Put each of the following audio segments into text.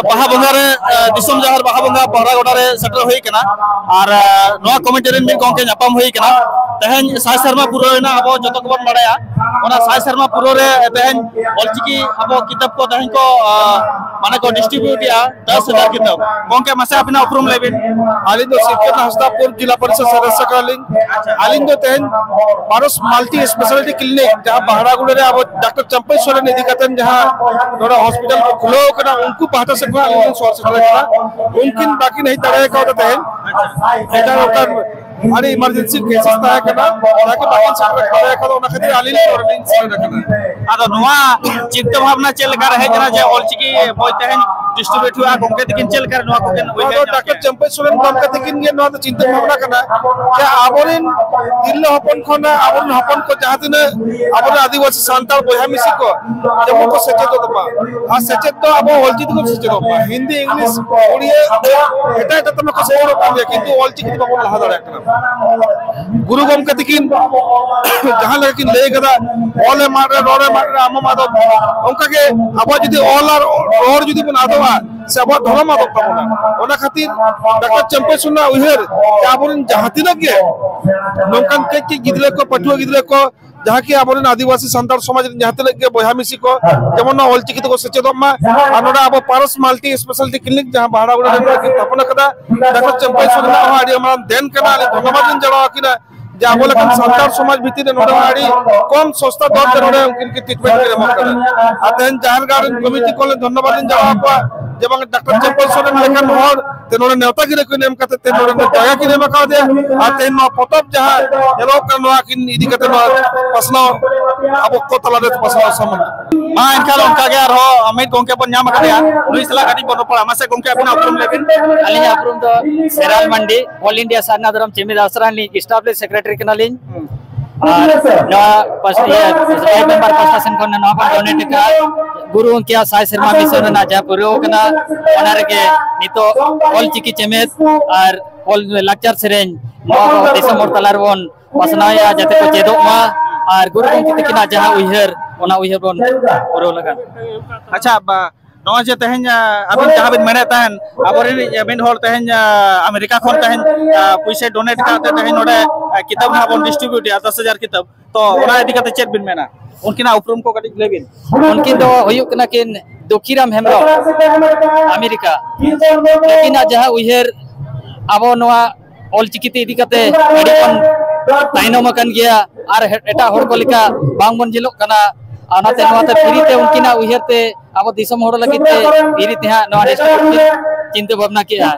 बाहा बंगा रे दिसम जहार बाहा बंगा पहरा गोटा रे सेटर होई कना और नोआ कमिटी रेन मिल गंके नापाम होई कना तेहन साय शर्मा पुरो रेना अब जतो को बन बाड़ाया ओना साय शर्मा पुरो रे तेहन ऑलचिकी अब किताब को तेहन को माने को डिस्ट्रीब्यूट या 10,000 किताब गंके मासे अपना उपरुम लेबिन आलिन दो सिक्के हस्तापुर जिला परिषद सदस्य कालिन आलिन दो तेहन पारस मल्टी स्पेशलिटी क्लिनिक जहां बहरागुड़ रे अब डॉक्टर चंपई सोरेन इदी कतन जहां नोड़ा हॉस्पिटल को खुलो कना उनको पाहता से को आलिन सोर से कना उनकिन बाकी नहीं तड़े का तेहन एटा ओकर अरे इमरजेंसी केसेस ताया कना ताकि बाकी सब खड़े का ओना खातिर आलिन सोरेन से रखना आदो नोआ चिंता भावना चल कर है जना जे ऑलचिकी बोय तेहन डिस्ट्रीब्यूट हुआ गंके दिकिन चल कर नोआ को डॉक्टर चंपई सोरेन गंके दिकिन गे नोआ तो चिंता भावना कना जे आबोरिन दिल्ली हपन खना आबोरिन हपन को जहां दिन आबोरिन आदिवासी सांताल बोया मिसी को जब को सचेत दबा आ सचेत तो अब ऑलचिकी को सचेत दबा हिंदी इंग्लिश ओडिया एटा एटा तम को सेरो पाबे किंतु ऑलचिकी बाबू लहा दड़ा कना गुरु गंके दिकिन जहां लेकिन ले गदा ओले मारे रोरे मारे आम मादो उनका के अब जदी ऑल और जदी बन आदवा से अब धर्म आदो तमना ओना खातिर डॉक्टर चंपई सुना उहेर आबोरिन जहां दिन के नोकन के गिदले को पठुआ गिदले को जहाँ की आबोरिन आदिवासी संताल समाज जहां तक के बया मिसी को जेमन ऑलचिकी को सचेतमा आनोडा अब पारस मल्टी स्पेशलिटी क्लिनिक जहां बहरागुड़ रे की स्थापना कदा डॉक्टर चंपई सुना आडी हमरा देन कना धन्यवाद जणा किना जे आबो लखन संताल समाज भितर नोडा आडी कम सस्ता दर ते नोडा उनकिन की ट्रीटमेंट करे मकरा अतन जहार गार्डन कमिटी को धन्यवाद जणा को जब डॉक्टर चंपई सोरेन लेखन हर ते नोडा नेता गिरे को नेम कते ते नोडा दया की नेम का दे आते नो पतब जहां एलो कनवा किन इदी कते नो पसनो अब को तला दे पसनो समन मा इनका उनका के आरो अमित गंके पर नाम करिया नुइसला गाडी बनो पड़ा मासे गंके अपना उपरुम लेबिन अली अपरुम तो सेराल मंडी ऑल इंडिया सारनाधरम चेमिद असरानी स्टाब्लिश सेक्रेटरी कनालिन और नवा फर्स्ट मेंबर पर्सन को नवा पर डोनेट का गुरु क्या साय शर्मा मिशन ना जा पुरो कना ओनारे के नितो ऑलचिकी चेमेद और ऑल लेक्चर सेरेंज नवा दिसंबर तलार बन पसनाया जाते को चेदो मा और गुरु गंके तकिना जहां उइहर ओना उइहर बन पुरो लगा अच्छा नोआ जे तहन अबिन जहां बिन मेने तहन आबोरिन अबिन होल तहन अमेरिका खन तहन पैसे डोनेट करते तहन नोडे किताब ना बन डिस्ट्रीब्यूट या 10,000 किताब तो ओना इदी कते चेक बिन मेना उनकिना उपरुम को कटी लेबिन उनकिन दो हुयुक कना किन दुखीराम हेमरो अमेरिका लेकिन जहां उइहर आबो नोआ ऑलचिकी ते इदी कते एडिकन ताइनम कन गया और एटा होर को लिका बांग बन जिलोक कना आनाते नोते फ्रीते उनकिना उइहरते अब दिसम होड़ लगिते फ्रीते हा नोआ डिस्ट्रीब्यूट चिंता भावना किया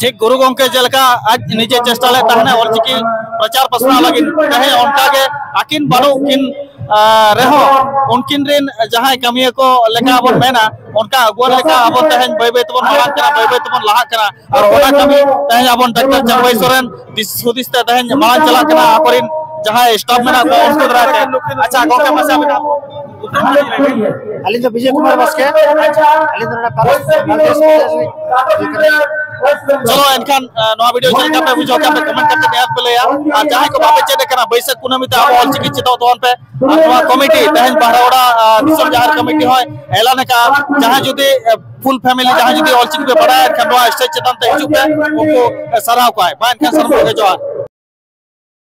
ठीक गुरु गंके जलका आज निजे चेष्टा ले तहने ऑलचिकी प्रचार प्रसार लगिन कहे उनका के आकिन बानो किन रेहो उनकिन रेन जहां कमिया को लेका अब मेना उनका अगुवन लेका अब तहन बय बय तबन हलान करा बय बय तबन लाहा करा और ओना कमी तहन अब डॉक्टर चंपई सोरेन दिसुदिस तहन माला चला करा आकोरिन जहां स्टाफ मेना को उसको दराते अच्छा गंके मसा बिना अली तो विजय कुमार बसके अली तो चलो इनखान नवा वीडियो चल का पे बुझो का पे कमेंट करते याद पे या और जहां को बापे चेक करा बैसक कुनमी ते अब ऑलचिकी चितो तोन पे नवा कमिटी तहन बहरावड़ा दिसम जहार कमिटी होय एलाने का जहां जुदी फुल फैमिली जहां जुदी ऑलचिकी पे बड़ा खंडवा स्टेज चतन ते हिजु पे उनको सराव को है बा इनखान सरम के जो